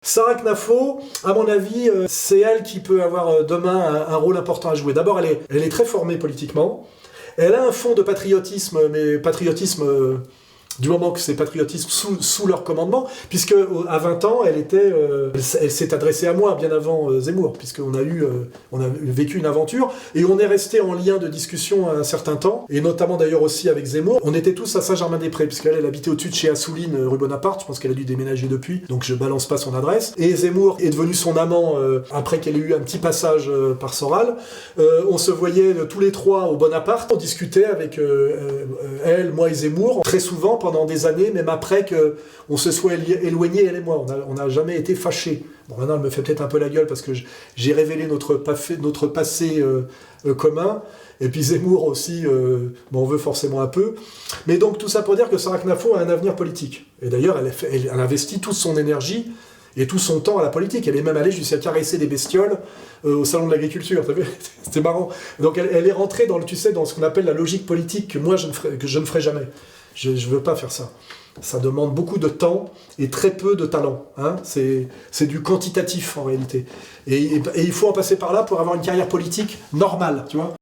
Sarah Knafo, à mon avis, c'est elle qui peut avoir demain un rôle important à jouer. D'abord, elle est très formée politiquement. Elle a un fond de patriotisme, mais patriotisme du moment que c'est patriotisme sous leur commandement, puisque à 20 ans, elle s'est adressée à moi bien avant Zemmour, puisqu'on on a vécu une aventure, et on est resté en lien de discussion un certain temps, et notamment d'ailleurs aussi avec Zemmour. On était tous à Saint-Germain-des-Prés, puisqu'elle habitait au-dessus de chez Assouline, rue Bonaparte, je pense qu'elle a dû déménager depuis, donc je balance pas son adresse. Et Zemmour est devenu son amant après qu'elle ait eu un petit passage par Soral. On se voyait tous les trois au Bonaparte, on discutait avec elle, moi et Zemmour, très souvent, pendant des années, même après qu'on se soit éloignés, elle et moi. On n'a jamais été fâchés. Bon, maintenant, elle me fait peut-être un peu la gueule parce que j'ai révélé notre passé commun. Et puis Zemmour aussi m'en veut forcément un peu. Mais donc, tout ça pour dire que Sarah Knafo a un avenir politique. Et d'ailleurs, elle investit toute son énergie et tout son temps à la politique. Elle est même allée jusqu'à caresser des bestioles au salon de l'agriculture. C'était marrant. Donc, elle est rentrée dans ce qu'on appelle la logique politique que moi, je ne ferai jamais. Je ne veux pas faire ça. Ça demande beaucoup de temps et très peu de talent. Hein. C'est du quantitatif en réalité. Et il faut en passer par là pour avoir une carrière politique normale, tu vois.